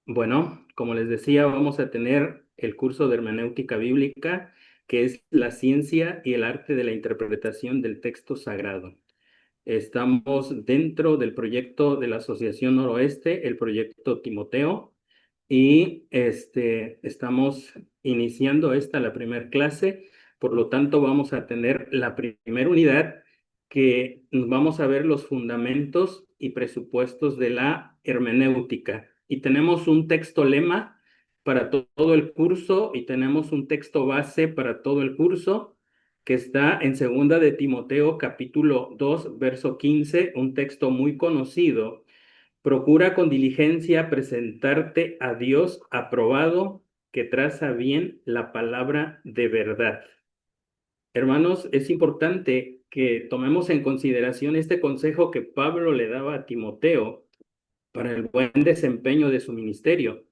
Bueno, como les decía, vamos a tener el curso de hermenéutica bíblica, que es la ciencia y el arte de la interpretación del texto sagrado. Estamos dentro del proyecto de la Asociación Noroeste, el proyecto Timoteo, y estamos iniciando la primera clase. Por lo tanto, vamos a tener la primera unidad que vamos a ver los fundamentos y presupuestos de la hermenéutica. Y tenemos un texto lema para todo el curso y tenemos un texto base para todo el curso que está en Segunda de Timoteo, capítulo 2 verso 15, un texto muy conocido. Procura con diligencia presentarte a Dios aprobado, que traza bien la palabra de verdad. Hermanos, es importante que tomemos en consideración este consejo que Pablo le daba a Timoteo para el buen desempeño de su ministerio.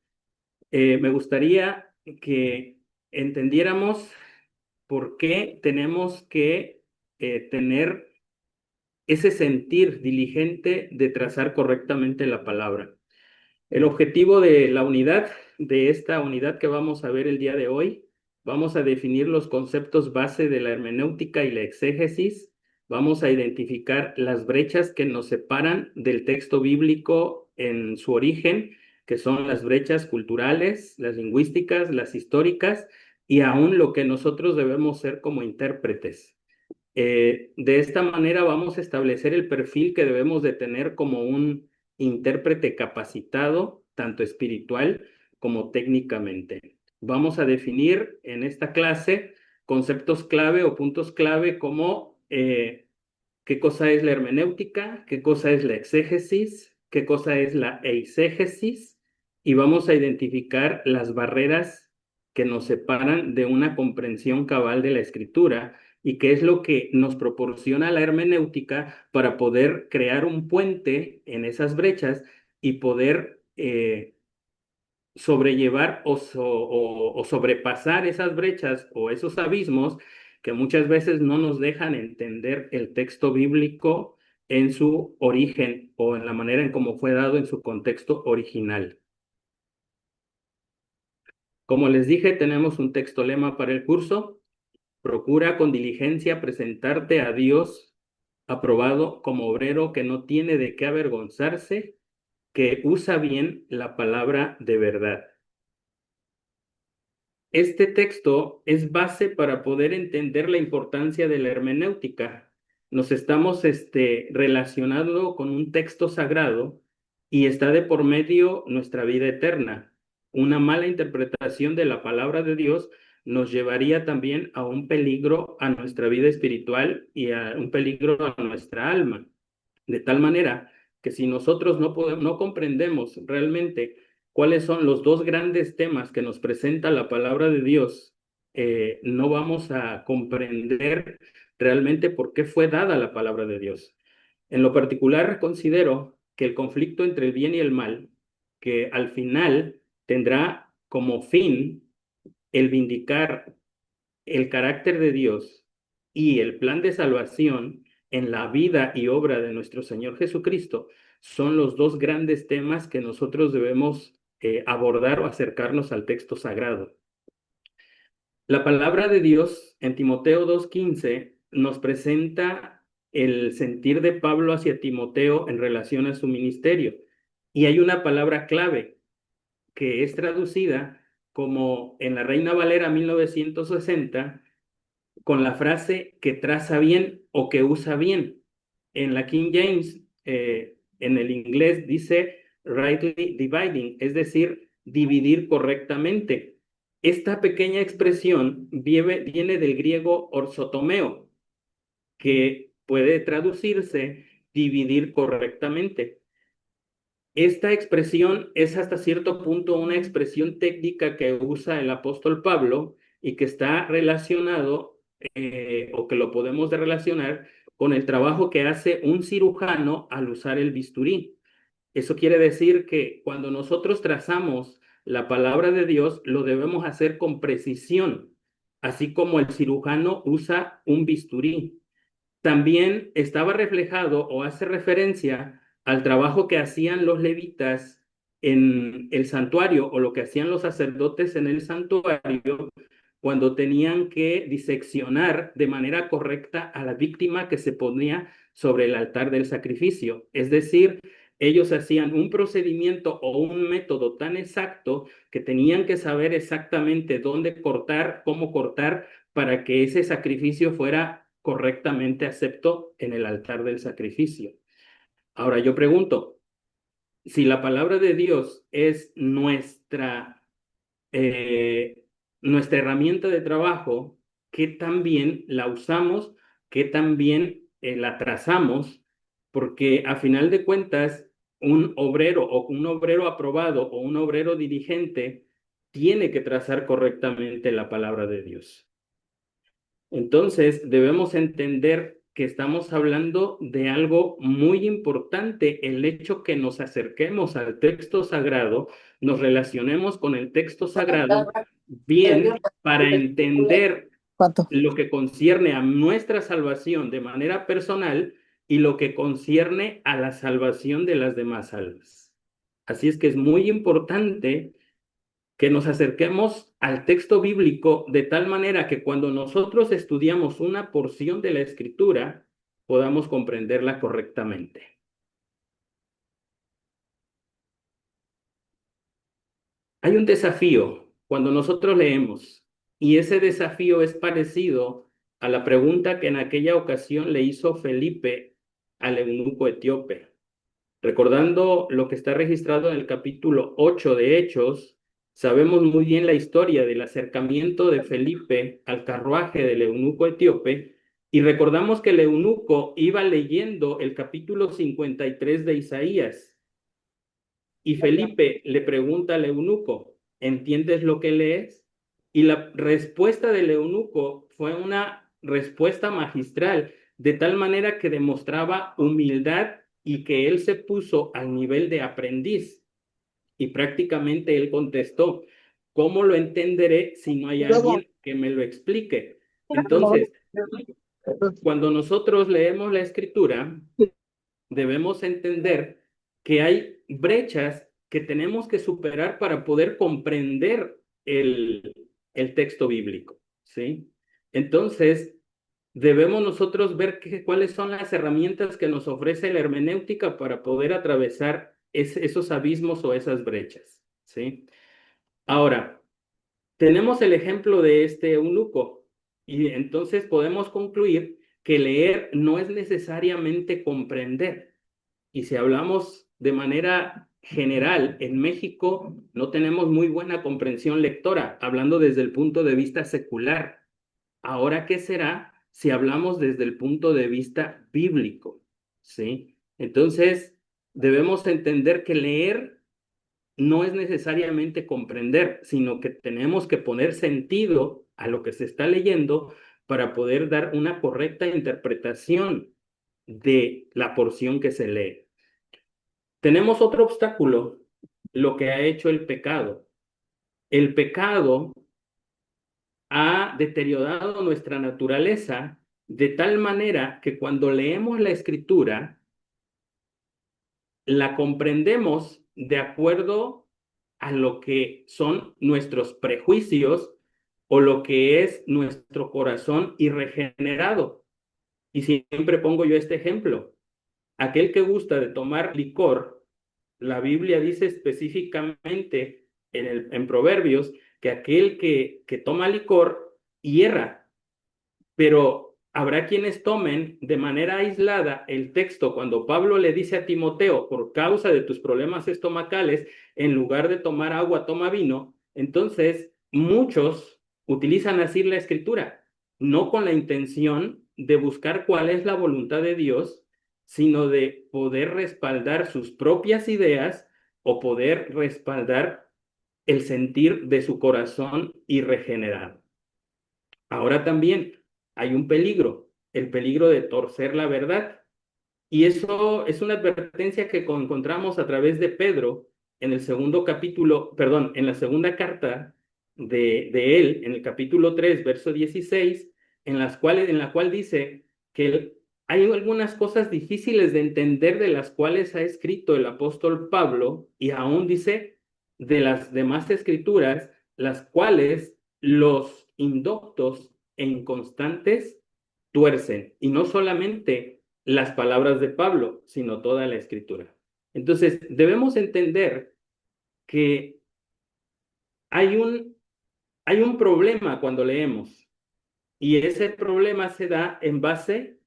Me gustaría que entendiéramos por qué tenemos que tener ese sentir diligente de trazar correctamente la palabra. El objetivo de la unidad, de esta unidad que vamos a ver el día de hoy, vamos a definir los conceptos base de la hermenéutica y la exégesis, vamos a identificar las brechas que nos separan del texto bíblico en su origen, que son las brechas culturales, las lingüísticas, las históricas y aún lo que nosotros debemos ser como intérpretes. De esta manera vamos a establecer el perfil que debemos de tener como un intérprete capacitado, tanto espiritual como técnicamente. Vamos a definir en esta clase conceptos clave o puntos clave como qué cosa es la hermenéutica, qué cosa es la exégesis, qué cosa es la eisegesis, y vamos a identificar las barreras que nos separan de una comprensión cabal de la escritura y qué es lo que nos proporciona la hermenéutica para poder crear un puente en esas brechas y poder sobrellevar o sobrepasar esas brechas o esos abismos que muchas veces no nos dejan entender el texto bíblico en su origen o en la manera en cómo fue dado en su contexto original. Como les dije, tenemos un texto lema para el curso. Procura con diligencia presentarte a Dios aprobado como obrero que no tiene de qué avergonzarse, que usa bien la palabra de verdad. Este texto es base para poder entender la importancia de la hermenéutica. Nos estamos relacionando con un texto sagrado y está de por medio nuestra vida eterna. Una mala interpretación de la palabra de Dios nos llevaría también a un peligro a nuestra vida espiritual y a un peligro a nuestra alma. De tal manera que si nosotros no comprendemos realmente cuáles son los dos grandes temas que nos presenta la palabra de Dios, no vamos a comprender realmente por qué fue dada la palabra de Dios. En lo particular, considero que el conflicto entre el bien y el mal, que al final tendrá como fin el vindicar el carácter de Dios y el plan de salvación en la vida y obra de nuestro Señor Jesucristo son los dos grandes temas que nosotros debemos abordar o acercarnos al texto sagrado. La palabra de Dios en Timoteo 2:15 nos presenta el sentir de Pablo hacia Timoteo en relación a su ministerio. Y hay una palabra clave que es traducida como en la Reina Valera 1960 con la frase que traza bien o que usa bien. En la King James, en el inglés dice rightly dividing, es decir, dividir correctamente. Esta pequeña expresión viene del griego orsotomeo, que puede traducirse dividir correctamente. Esta expresión es hasta cierto punto una expresión técnica que usa el apóstol Pablo y que está relacionado o que lo podemos relacionar con el trabajo que hace un cirujano al usar el bisturí. Eso quiere decir que cuando nosotros trazamos la palabra de Dios, lo debemos hacer con precisión, así como el cirujano usa un bisturí. También estaba reflejado o hace referencia al trabajo que hacían los levitas en el santuario o lo que hacían los sacerdotes en el santuario cuando tenían que diseccionar de manera correcta a la víctima que se ponía sobre el altar del sacrificio. Es decir, ellos hacían un procedimiento o un método tan exacto que tenían que saber exactamente dónde cortar, cómo cortar, para que ese sacrificio fuera correctamente acepto en el altar del sacrificio. Ahora yo pregunto, si la palabra de Dios es eh, nuestra herramienta de trabajo, ¿qué tan bien la usamos? ¿Qué tan bien la trazamos? Porque a final de cuentas, un obrero o un obrero aprobado o un obrero dirigente tiene que trazar correctamente la palabra de Dios. Entonces, debemos entender que estamos hablando de algo muy importante, el hecho que nos acerquemos al texto sagrado, nos relacionemos con el texto sagrado bien para entender ¿Cuánto? lo que concierne a nuestra salvación de manera personal y lo que concierne a la salvación de las demás almas. Así es que es muy importante que nos acerquemos al texto bíblico de tal manera que cuando nosotros estudiamos una porción de la escritura, podamos comprenderla correctamente. Hay un desafío cuando nosotros leemos, y ese desafío es parecido a la pregunta que en aquella ocasión le hizo Felipe al eunuco etíope. Recordando lo que está registrado en el capítulo 8 de Hechos, sabemos muy bien la historia del acercamiento de Felipe al carruaje del eunuco etíope y recordamos que el eunuco iba leyendo el capítulo 53 de Isaías y Felipe le pregunta al eunuco, ¿entiendes lo que lees? Y la respuesta del eunuco fue una respuesta magistral, de tal manera que demostraba humildad y que él se puso al nivel de aprendiz. Y prácticamente él contestó, ¿cómo lo entenderé si no hay Luego, alguien que me lo explique? Entonces, cuando nosotros leemos la escritura, debemos entender que hay brechas que tenemos que superar para poder comprender el texto bíblico, ¿sí? Entonces, debemos nosotros ver cuáles son las herramientas que nos ofrece la hermenéutica para poder atravesar esos abismos o esas brechas, ¿sí? Ahora, tenemos el ejemplo de este eunuco y entonces podemos concluir que leer no es necesariamente comprender. Y si hablamos de manera general, en México no tenemos muy buena comprensión lectora, hablando desde el punto de vista secular. Ahora, ¿qué será si hablamos desde el punto de vista bíblico? ¿Sí? Entonces, debemos entender que leer no es necesariamente comprender, sino que tenemos que poner sentido a lo que se está leyendo para poder dar una correcta interpretación de la porción que se lee. Tenemos otro obstáculo, lo que ha hecho el pecado. El pecado ha deteriorado nuestra naturaleza de tal manera que cuando leemos la escritura, la comprendemos de acuerdo a lo que son nuestros prejuicios o lo que es nuestro corazón irregenerado. Y siempre pongo yo este ejemplo. Aquel que gusta de tomar licor, la Biblia dice específicamente en Proverbios que aquel que toma licor hierra, pero habrá quienes tomen de manera aislada el texto cuando Pablo le dice a Timoteo, por causa de tus problemas estomacales, en lugar de tomar agua, toma vino. Entonces, muchos utilizan así la escritura, no con la intención de buscar cuál es la voluntad de Dios, sino de poder respaldar sus propias ideas o poder respaldar el sentir de su corazón irregenerado. Ahora también hay un peligro, el peligro de torcer la verdad. Y eso es una advertencia que encontramos a través de Pedro en el segundo capítulo, perdón, en la segunda carta de él, en el capítulo 3 verso 16, en la cual dice que hay algunas cosas difíciles de entender de las cuales ha escrito el apóstol Pablo y aún dice de las demás escrituras, las cuales los indoctos e inconstantes tuercen. Y no solamente las palabras de Pablo, sino toda la escritura. Entonces, debemos entender que hay hay un problema cuando leemos y ese problema se da en base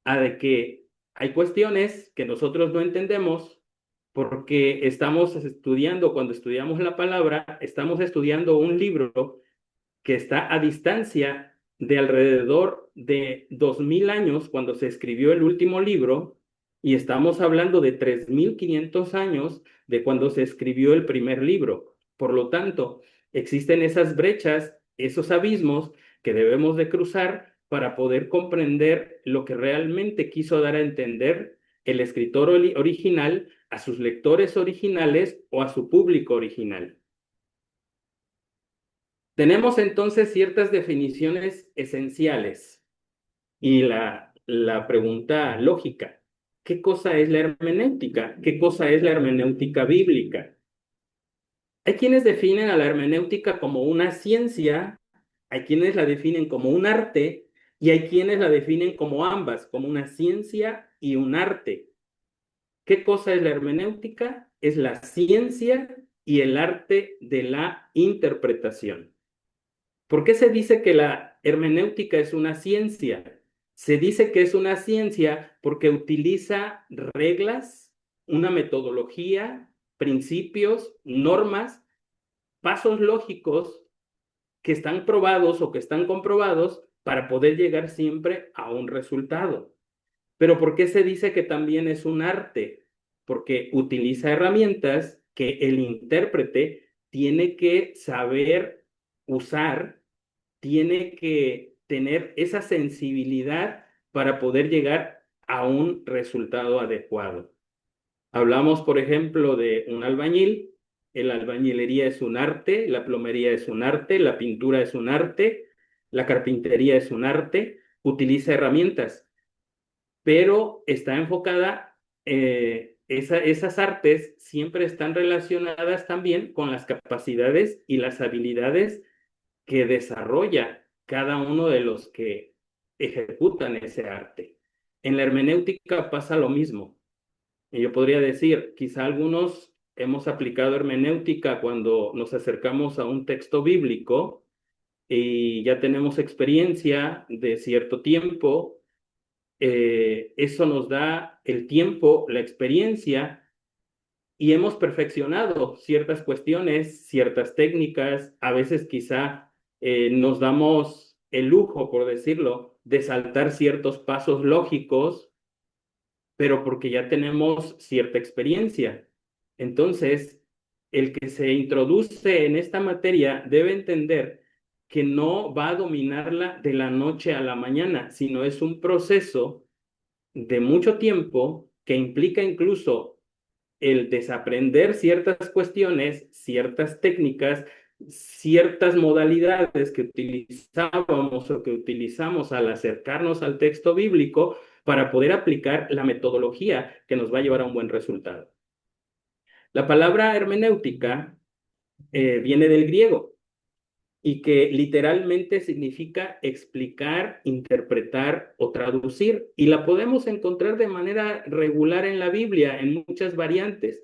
a de que hay cuestiones que nosotros no entendemos porque estamos estudiando, cuando estudiamos la palabra, estamos estudiando un libro que está a distancia de alrededor de 2000 años cuando se escribió el último libro y estamos hablando de 3500 años de cuando se escribió el primer libro. Por lo tanto, existen esas brechas, esos abismos que debemos de cruzar para poder comprender lo que realmente quiso dar a entender el escritor original a sus lectores originales o a su público original. Tenemos entonces ciertas definiciones esenciales y la pregunta lógica, ¿qué cosa es la hermenéutica? ¿Qué cosa es la hermenéutica bíblica? Hay quienes definen a la hermenéutica como una ciencia, hay quienes la definen como un arte y hay quienes la definen como ambas, como una ciencia y un arte. ¿Qué cosa es la hermenéutica? Es la ciencia y el arte de la interpretación. ¿Por qué se dice que la hermenéutica es una ciencia? Se dice que es una ciencia porque utiliza reglas, una metodología, principios, normas, pasos lógicos que están probados o que están comprobados para poder llegar siempre a un resultado. Pero ¿por qué se dice que también es un arte? Porque utiliza herramientas que el intérprete tiene que saber usar, tiene que tener esa sensibilidad para poder llegar a un resultado adecuado. Hablamos, por ejemplo, de un albañil. La albañilería es un arte, la plomería es un arte, la pintura es un arte, la carpintería es un arte, utiliza herramientas, pero está enfocada, esas artes siempre están relacionadas también con las capacidades y las habilidades que desarrolla cada uno de los que ejecutan ese arte. En la hermenéutica pasa lo mismo. Y yo podría decir, quizá algunos hemos aplicado hermenéutica cuando nos acercamos a un texto bíblico y ya tenemos experiencia de cierto tiempo. Eso nos da el tiempo, la experiencia y hemos perfeccionado ciertas cuestiones, ciertas técnicas, a veces quizá nos damos el lujo, por decirlo, de saltar ciertos pasos lógicos, pero porque ya tenemos cierta experiencia. Entonces, el que se introduce en esta materia debe entender que no va a dominarla de la noche a la mañana, sino es un proceso de mucho tiempo que implica incluso el desaprender ciertas cuestiones, ciertas técnicas, ciertas modalidades que utilizábamos o que utilizamos al acercarnos al texto bíblico para poder aplicar la metodología que nos va a llevar a un buen resultado. La palabra hermenéutica viene del griego y que literalmente significa explicar, interpretar o traducir, y la podemos encontrar de manera regular en la Biblia, en muchas variantes.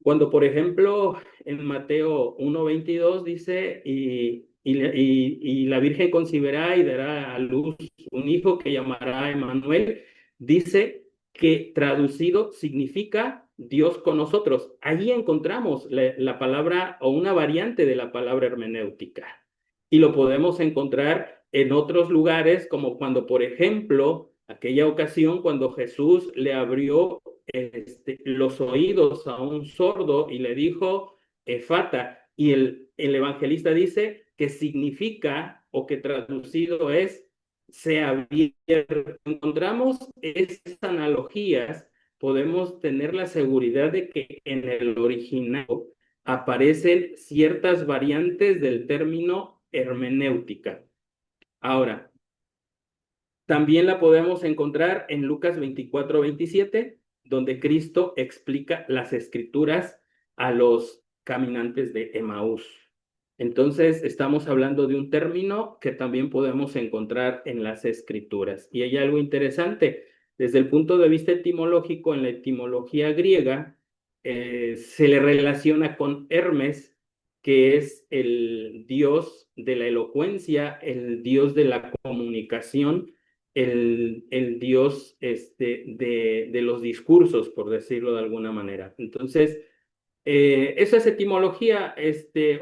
Cuando, por ejemplo, en Mateo 1:22 dice, y la Virgen concebirá y dará a luz un hijo que llamará Emmanuel, dice que traducido significa Dios con nosotros. Allí encontramos la palabra o una variante de la palabra hermenéutica. Y lo podemos encontrar en otros lugares, como cuando, por ejemplo, aquella ocasión cuando Jesús le abrió los oídos a un sordo y le dijo Efata, y el evangelista dice que significa o que traducido es se abierto. Encontramos esas analogías, podemos tener la seguridad de que en el original aparecen ciertas variantes del término hermenéutica. Ahora, También la podemos encontrar en Lucas 24-27, donde Cristo explica las escrituras a los caminantes de Emaús. Entonces, estamos hablando de un término que también podemos encontrar en las escrituras. Y hay algo interesante. Desde el punto de vista etimológico, en la etimología griega, se le relaciona con Hermes, que es el dios de la elocuencia, el dios de la comunicación, el dios de los discursos, por decirlo de alguna manera. Entonces, esa es etimología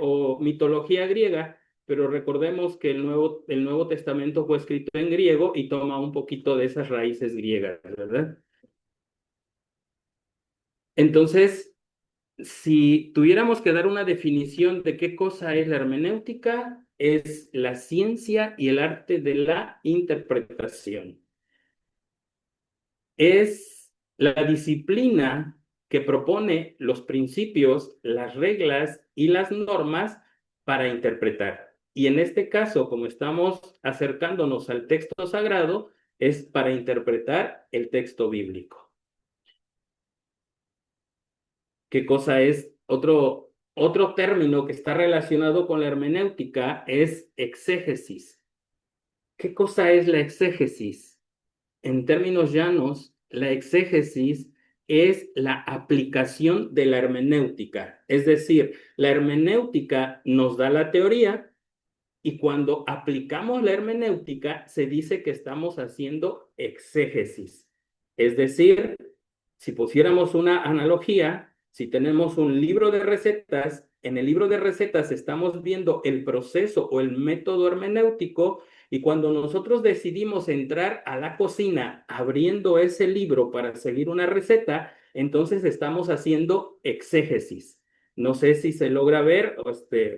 o mitología griega, pero recordemos que el Nuevo Testamento fue escrito en griego y toma un poquito de esas raíces griegas, ¿verdad? Entonces, si tuviéramos que dar una definición de qué cosa es la hermenéutica, es la ciencia y el arte de la interpretación. Es la disciplina que propone los principios, las reglas y las normas para interpretar. Y en este caso, como estamos acercándonos al texto sagrado, es para interpretar el texto bíblico. ¿Qué cosa es? Otro término que está relacionado con la hermenéutica es exégesis. ¿Qué cosa es la exégesis? En términos llanos, la exégesis es la aplicación de la hermenéutica. Es decir, la hermenéutica nos da la teoría y cuando aplicamos la hermenéutica se dice que estamos haciendo exégesis. Es decir, si pusiéramos una analogía, si tenemos un libro de recetas, en el libro de recetas estamos viendo el proceso o el método hermenéutico y cuando nosotros decidimos entrar a la cocina abriendo ese libro para seguir una receta, entonces estamos haciendo exégesis. No sé si se logra ver,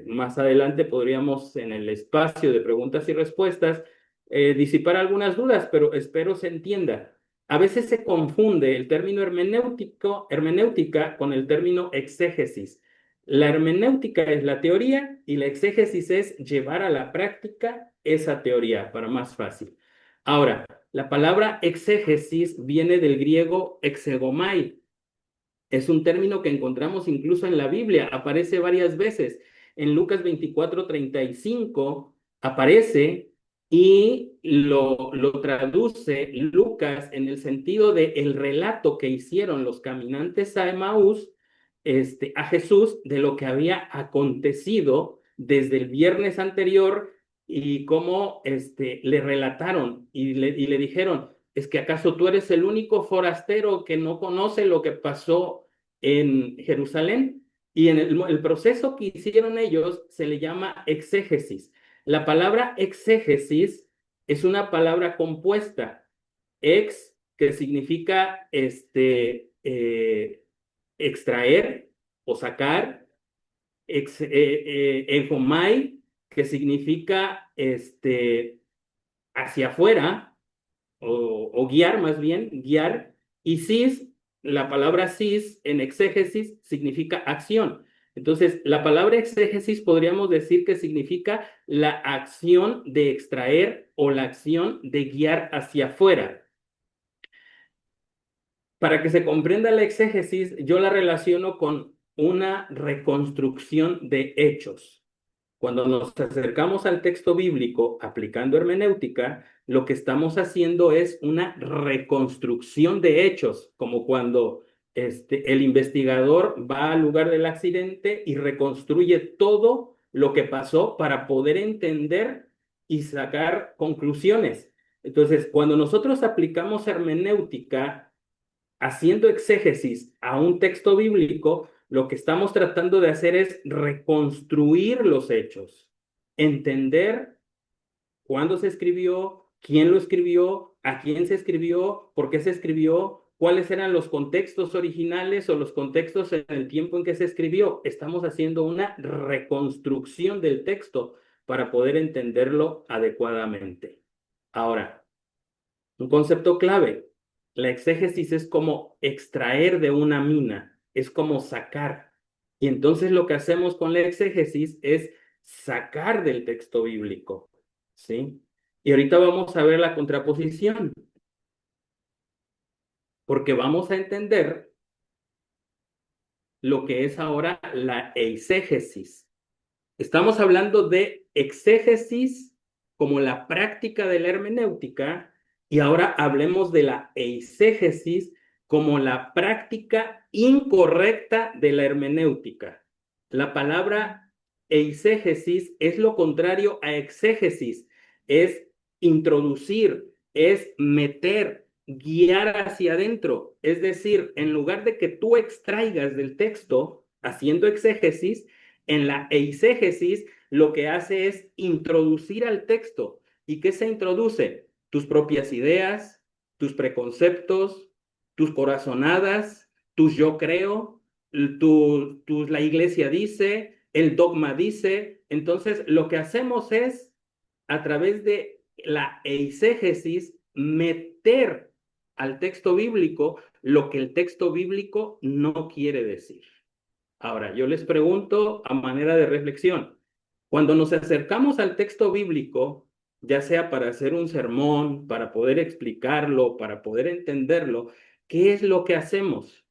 más adelante podríamos en el espacio de preguntas y respuestas disipar algunas dudas, pero espero se entienda. A veces se confunde el término hermenéutica con el término exégesis. La hermenéutica es la teoría y la exégesis es llevar a la práctica esa teoría, para más fácil. Ahora, la palabra exégesis viene del griego exegomai. Es un término que encontramos incluso en la Biblia, aparece varias veces. En Lucas 24:35 aparece y lo traduce Lucas en el sentido de el relato que hicieron los caminantes a Emaús, a Jesús, de lo que había acontecido desde el viernes anterior y cómo le relataron y le dijeron, ¿es que acaso tú eres el único forastero que no conoce lo que pasó en Jerusalén? Y en el proceso que hicieron ellos se le llama exégesis. La palabra exégesis es una palabra compuesta. Ex, que significa extraer o sacar. Enfomai, que significa hacia afuera o guiar más bien, guiar, y cis, la palabra cis en exégesis significa acción. Entonces, la palabra exégesis podríamos decir que significa la acción de extraer o la acción de guiar hacia afuera. Para que se comprenda la exégesis, yo la relaciono con una reconstrucción de hechos. Cuando nos acercamos al texto bíblico aplicando hermenéutica, lo que estamos haciendo es una reconstrucción de hechos, como cuando el investigador va al lugar del accidente y reconstruye todo lo que pasó para poder entender y sacar conclusiones. Entonces, cuando nosotros aplicamos hermenéutica haciendo exégesis a un texto bíblico, lo que estamos tratando de hacer es reconstruir los hechos, entender cuándo se escribió, quién lo escribió, a quién se escribió, por qué se escribió, cuáles eran los contextos originales o los contextos en el tiempo en que se escribió. Estamos haciendo una reconstrucción del texto para poder entenderlo adecuadamente. Ahora, un concepto clave. La exégesis es como extraer de una mina, es como sacar. Y entonces lo que hacemos con la exégesis es sacar del texto bíblico, ¿sí? Y ahorita vamos a ver la contraposición, porque vamos a entender lo que es ahora la eisegesis. Estamos hablando de exégesis como la práctica de la hermenéutica y ahora hablemos de la eisegesis como la práctica incorrecta de la hermenéutica. La palabra eisegesis es lo contrario a exégesis, es introducir, es meter, guiar hacia adentro. Es decir, en lugar de que tú extraigas del texto haciendo exégesis, en la eisegesis lo que hace es introducir al texto. ¿Y qué se introduce? Tus propias ideas, tus preconceptos, tus corazonadas, tus yo creo, la iglesia dice, el dogma dice. Entonces, lo que hacemos es, a través de la eisegesis, meter al texto bíblico lo que el texto bíblico no quiere decir. Ahora, yo les pregunto a manera de reflexión, cuando nos acercamos al texto bíblico, ya sea para hacer un sermón, para poder explicarlo, para poder entenderlo, ¿qué es lo que hacemos?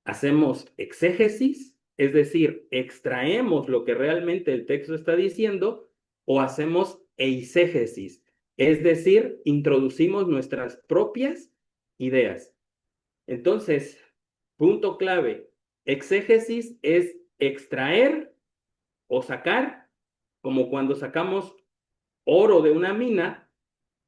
¿Hacemos exégesis? Es decir, extraemos lo que realmente el texto está diciendo, o hacemos eisegesis, es decir, introducimos nuestras propias ideas. Entonces, punto clave, exégesis es extraer o sacar, como cuando sacamos oro de una mina,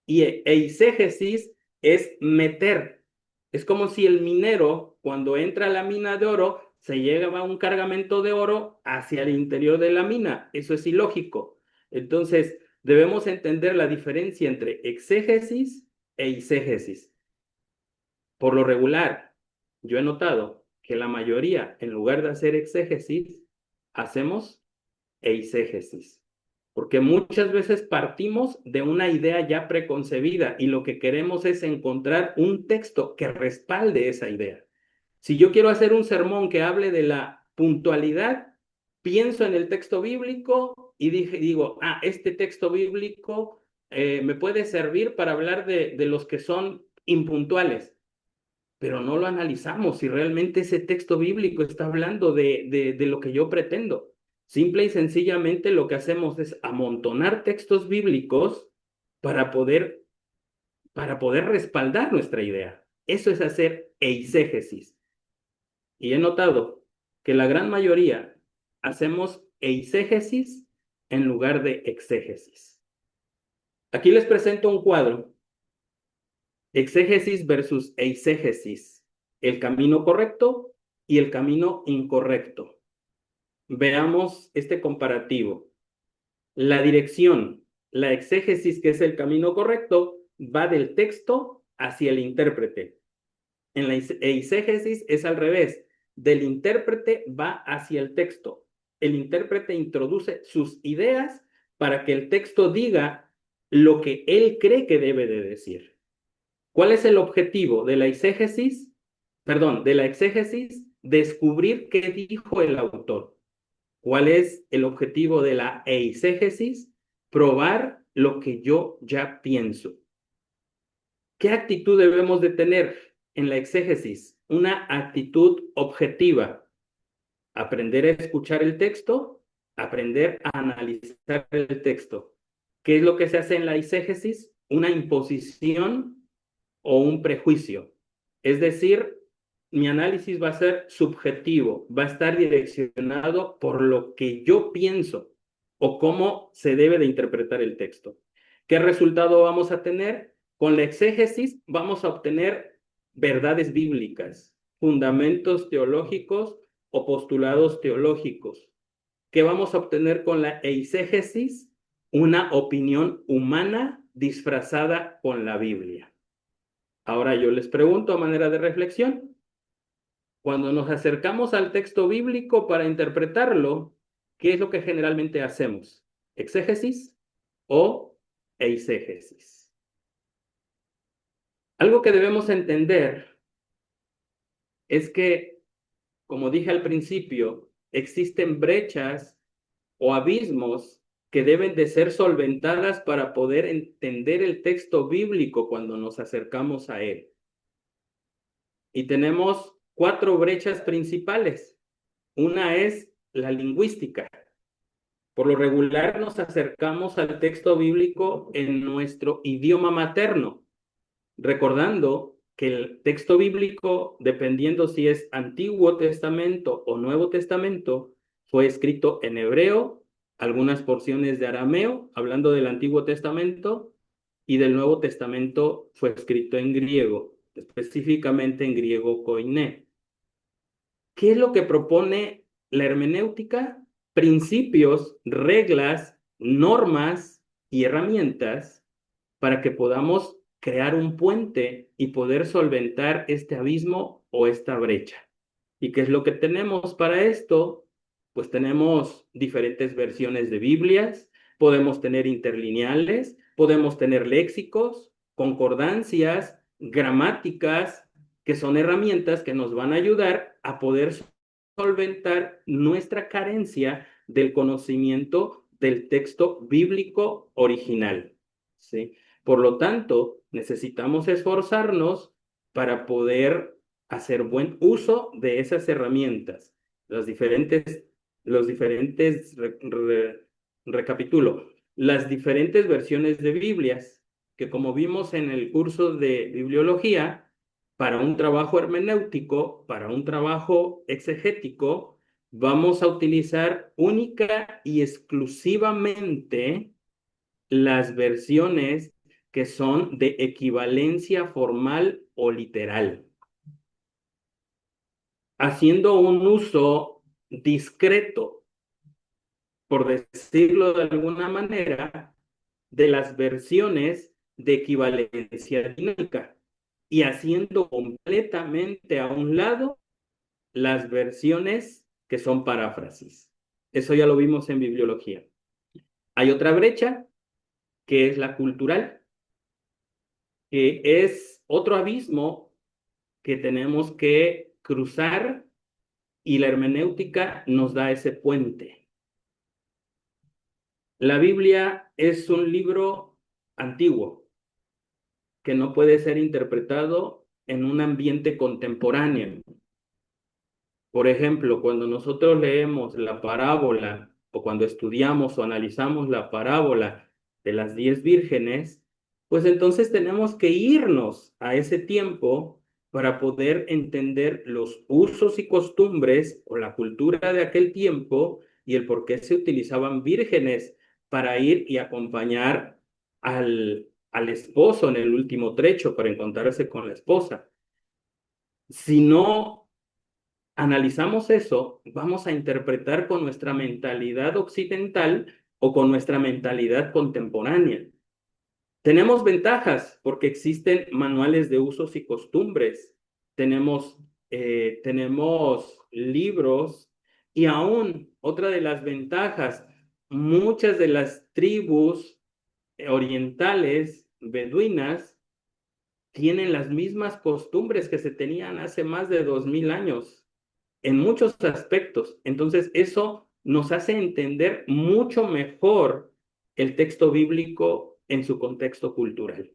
y eisegesis es meter. Es como si el minero, cuando entra a la mina de oro, se lleva un cargamento de oro hacia el interior de la mina. Eso es ilógico. Entonces, debemos entender la diferencia entre exégesis e eisegesis. Por lo regular, yo he notado que la mayoría, en lugar de hacer exégesis, hacemos eisegesis, porque muchas veces partimos de una idea ya preconcebida y lo que queremos es encontrar un texto que respalde esa idea. Si yo quiero hacer un sermón que hable de la puntualidad, pienso en el texto bíblico y digo, este texto bíblico me puede servir para hablar de los que son impuntuales, pero no lo analizamos si realmente ese texto bíblico está hablando de lo que yo pretendo. Simple y sencillamente lo que hacemos es amontonar textos bíblicos para poder, para poder respaldar nuestra idea. Eso es hacer eisegesis. Y he notado que la gran mayoría hacemos eisegesis en lugar de exégesis. Aquí les presento un cuadro: exégesis versus eisegesis, el camino correcto y el camino incorrecto. Veamos este comparativo. La dirección, la exégesis, que es el camino correcto, va del texto hacia el intérprete. En la eisegesis es al revés, del intérprete va hacia el texto. El intérprete introduce sus ideas para que el texto diga lo que él cree que debe de decir. ¿Cuál es el objetivo de la eisegesis? Perdón, de la exégesis, descubrir qué dijo el autor. ¿Cuál es el objetivo de la eisegesis? Probar lo que yo ya pienso. ¿Qué actitud debemos de tener en la exégesis? Una actitud objetiva. Aprender a escuchar el texto, aprender a analizar el texto. ¿Qué es lo que se hace en la eisegesis? Una imposición o un prejuicio. Es decir, mi análisis va a ser subjetivo, va a estar direccionado por lo que yo pienso o cómo se debe de interpretar el texto. ¿Qué resultado vamos a tener? Con la exégesis vamos a obtener verdades bíblicas, fundamentos teológicos o postulados teológicos. ¿Qué vamos a obtener con la eisegesis? Una opinión humana disfrazada con la Biblia. Ahora yo les pregunto a manera de reflexión, cuando nos acercamos al texto bíblico para interpretarlo, ¿qué es lo que generalmente hacemos? ¿Exégesis o eisegesis? Algo que debemos entender es que, como dije al principio, existen brechas o abismos que deben de ser solventadas para poder entender el texto bíblico cuando nos acercamos a él. Y tenemos 4 brechas principales. Una es la lingüística. Por lo regular nos acercamos al texto bíblico en nuestro idioma materno, recordando que el texto bíblico, dependiendo si es Antiguo Testamento o Nuevo Testamento, fue escrito en hebreo, algunas porciones de arameo, hablando del Antiguo Testamento, y del Nuevo Testamento fue escrito en griego, específicamente en griego koiné. ¿Qué es lo que propone la hermenéutica? Principios, reglas, normas y herramientas para que podamos crear un puente y poder solventar este abismo o esta brecha. ¿Y qué es lo que tenemos para esto? Pues tenemos diferentes versiones de Biblias, podemos tener interlineales, podemos tener léxicos, concordancias, gramáticas, que son herramientas que nos van a ayudar a poder solventar nuestra carencia del conocimiento del texto bíblico original, ¿sí? Por lo tanto, necesitamos esforzarnos para poder hacer buen uso de esas herramientas. Los diferentes, recapitulo, las diferentes versiones de Biblias, que como vimos en el curso de bibliología, para un trabajo hermenéutico, para un trabajo exegético, vamos a utilizar única y exclusivamente las versiones que son de equivalencia formal o literal, haciendo un uso discreto, por decirlo de alguna manera, de las versiones de equivalencia dinámica y haciendo completamente a un lado las versiones que son paráfrasis. Eso ya lo vimos en bibliología. Hay otra brecha que es la cultural, que es otro abismo que tenemos que cruzar y la hermenéutica nos da ese puente. La Biblia es un libro antiguo que no puede ser interpretado en un ambiente contemporáneo. Por ejemplo, cuando nosotros leemos la parábola o cuando estudiamos o analizamos la parábola de las 10 vírgenes, pues entonces tenemos que irnos a ese tiempo para poder entender los usos y costumbres o la cultura de aquel tiempo y el por qué se utilizaban vírgenes para ir y acompañar al esposo en el último trecho para encontrarse con la esposa. Si no analizamos eso, vamos a interpretar con nuestra mentalidad occidental o con nuestra mentalidad contemporánea. Tenemos ventajas porque existen manuales de usos y costumbres, tenemos libros y aún otra de las ventajas, muchas de las tribus orientales, beduinas, tienen las mismas costumbres que se tenían hace más de 2000 años en muchos aspectos. Entonces, eso nos hace entender mucho mejor el texto bíblico en su contexto cultural.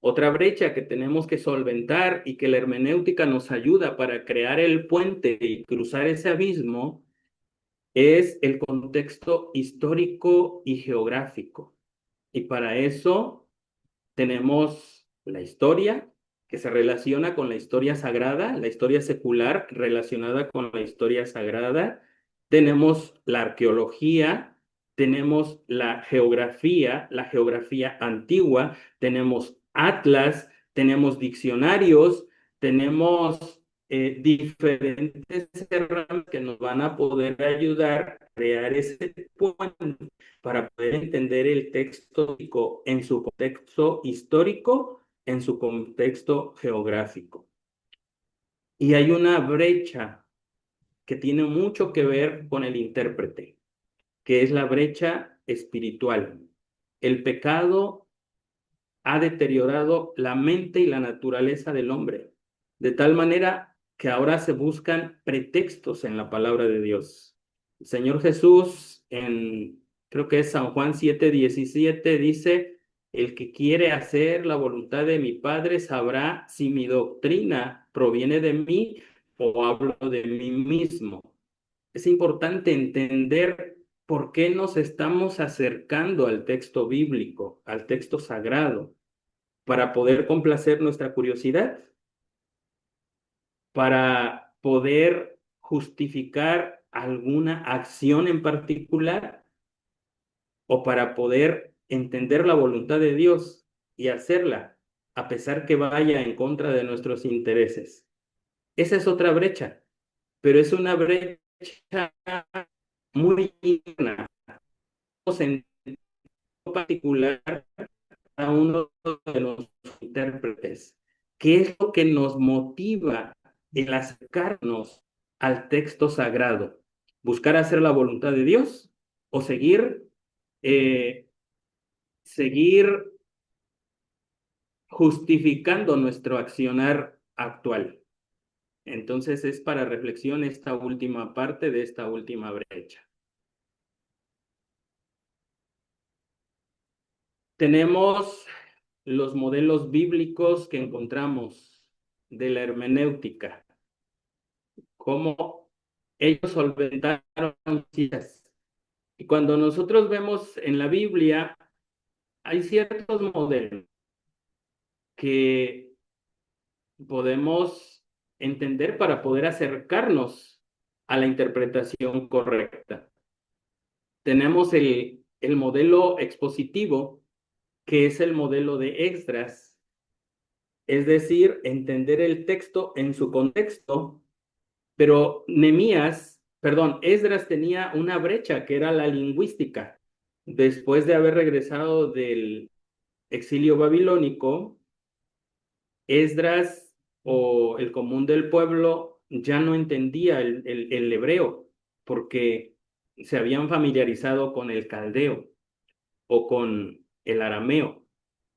Otra brecha que tenemos que solventar y que la hermenéutica nos ayuda para crear el puente y cruzar ese abismo es el contexto histórico y geográfico. Y para eso tenemos la historia, que se relaciona con la historia sagrada, la historia secular relacionada con la historia sagrada. Tenemos la arqueología, tenemos la geografía antigua, tenemos atlas, tenemos diccionarios, tenemos diferentes herramientas que nos van a poder ayudar a crear ese puente para poder entender el texto en su contexto histórico, en su contexto geográfico. Y hay una brecha que tiene mucho que ver con el intérprete, que es la brecha espiritual. El pecado ha deteriorado la mente y la naturaleza del hombre, de tal manera que ahora se buscan pretextos en la palabra de Dios. El Señor Jesús creo que es San Juan 7:17, dice, el que quiere hacer la voluntad de mi Padre sabrá si mi doctrina proviene de mí o hablo de mí mismo. Es importante entender por qué nos estamos acercando al texto bíblico, al texto sagrado, para poder complacer nuestra curiosidad, para poder justificar alguna acción en particular o para poder entender la voluntad de Dios y hacerla, a pesar que vaya en contra de nuestros intereses. Esa es otra brecha, pero es una brecha muy interna, en particular a uno de los intérpretes. ¿Qué es lo que nos motiva el acercarnos al texto sagrado? ¿Buscar hacer la voluntad de Dios o eh, seguir justificando nuestro accionar actual? Entonces es para reflexión esta última parte de esta última brecha. Tenemos los modelos bíblicos que encontramos de la hermenéutica, cómo ellos solventaron citas. Y cuando nosotros vemos en la Biblia, hay ciertos modelos que podemos entender para poder acercarnos a la interpretación correcta. Tenemos el modelo expositivo, que es el modelo de Esdras, es decir, entender el texto en su contexto, pero Esdras tenía una brecha que era la lingüística. Después de haber regresado del exilio babilónico, Esdras o el común del pueblo ya no entendía el hebreo porque se habían familiarizado con el caldeo o con el arameo.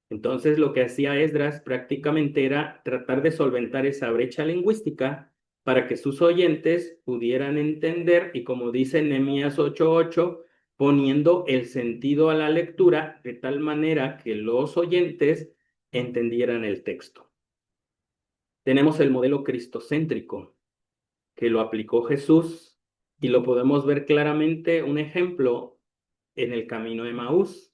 Entonces lo que hacía Esdras prácticamente era tratar de solventar esa brecha lingüística para que sus oyentes pudieran entender y como dice Nehemías 8:8, poniendo el sentido a la lectura de tal manera que los oyentes entendieran el texto. Tenemos el modelo cristocéntrico que lo aplicó Jesús y lo podemos ver claramente un ejemplo en el camino de Maús,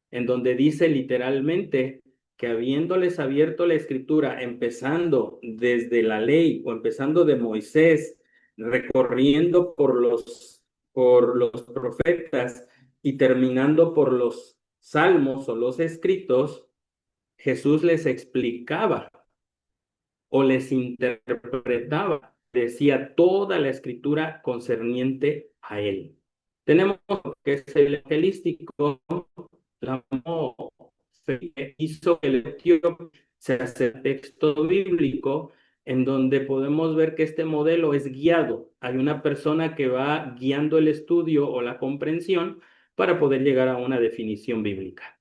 en donde dice literalmente que habiéndoles abierto la escritura, empezando desde la ley o empezando de Moisés, recorriendo por los profetas y terminando por los salmos o los escritos, Jesús les explicaba o les interpretaba, decía toda la escritura concerniente a él. Tenemos que es el evangelístico, la hizo que el etíope se hace texto bíblico en donde podemos ver que este modelo es guiado. Hay una persona que va guiando el estudio o la comprensión para poder llegar a una definición bíblica.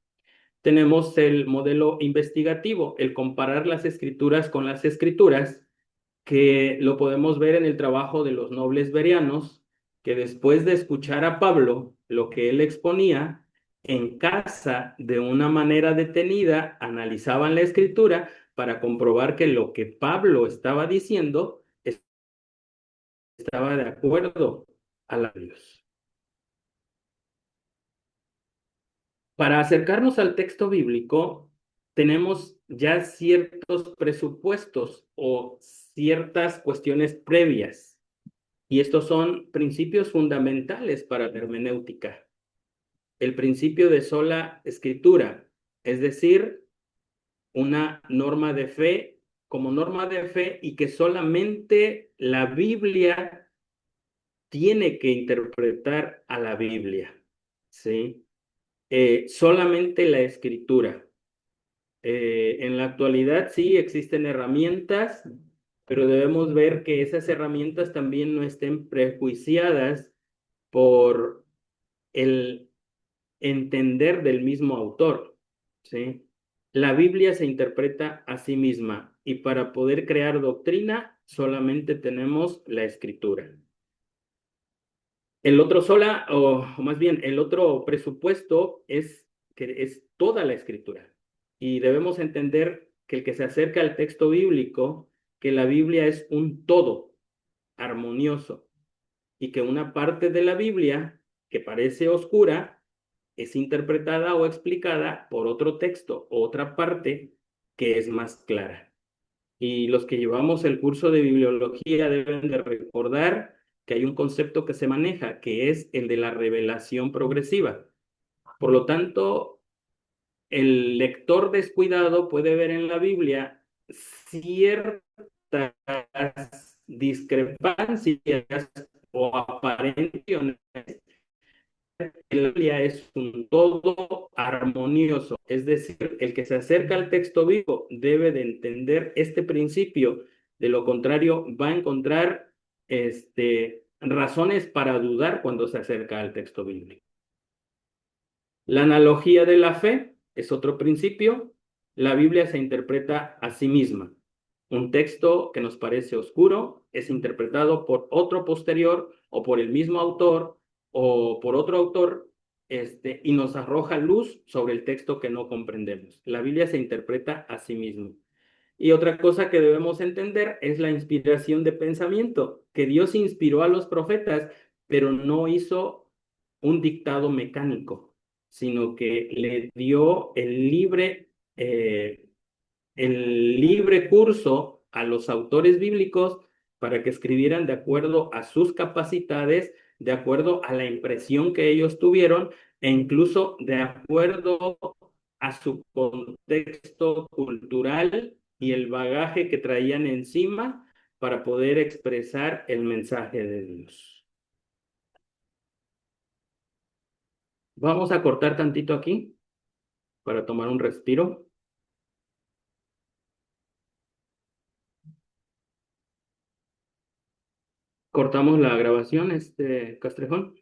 Tenemos el modelo investigativo, el comparar las escrituras con las escrituras, que lo podemos ver en el trabajo de los nobles bereanos, que después de escuchar a Pablo lo que él exponía, en casa, de una manera detenida, analizaban la escritura para comprobar que lo que Pablo estaba diciendo estaba de acuerdo a la Dios. Para acercarnos al texto bíblico, tenemos ya ciertos presupuestos o ciertas cuestiones previas, y estos son principios fundamentales para la hermenéutica. El principio de sola escritura, es decir, una norma de fe como norma de fe y que solamente la Biblia tiene que interpretar a la Biblia, ¿sí? Solamente la escritura. En la actualidad sí existen herramientas, pero debemos ver que esas herramientas también no estén prejuiciadas por el entender del mismo autor, ¿sí? La Biblia se interpreta a sí misma y para poder crear doctrina solamente tenemos la escritura. El otro sola, o más bien, el otro presupuesto es que es toda la escritura. Y debemos entender que el que se acerca al texto bíblico, que la Biblia es un todo armonioso y que una parte de la Biblia que parece oscura es interpretada o explicada por otro texto, otra parte que es más clara. Y los que llevamos el curso de bibliología deben de recordar que hay un concepto que se maneja, que es el de la revelación progresiva. Por lo tanto, el lector descuidado puede ver en la Biblia ciertas discrepancias o apariencias. La Biblia es un todo armonioso, es decir, el que se acerca al texto vivo debe de entender este principio, de lo contrario va a encontrar razones para dudar cuando se acerca al texto bíblico. La analogía de la fe es otro principio. La Biblia se interpreta a sí misma. Un texto que nos parece oscuro es interpretado por otro posterior o por el mismo autor o por otro autor, y nos arroja luz sobre el texto que no comprendemos. La Biblia se interpreta a sí misma. Y otra cosa que debemos entender es la inspiración de pensamiento, que Dios inspiró a los profetas, pero no hizo un dictado mecánico, sino que le dio el libre curso a los autores bíblicos para que escribieran de acuerdo a sus capacidades, de acuerdo a la impresión que ellos tuvieron e incluso de acuerdo a su contexto cultural y el bagaje que traían encima para poder expresar el mensaje de Dios. Vamos a cortar tantito aquí para tomar un respiro. Cortamos la grabación, Castrejón.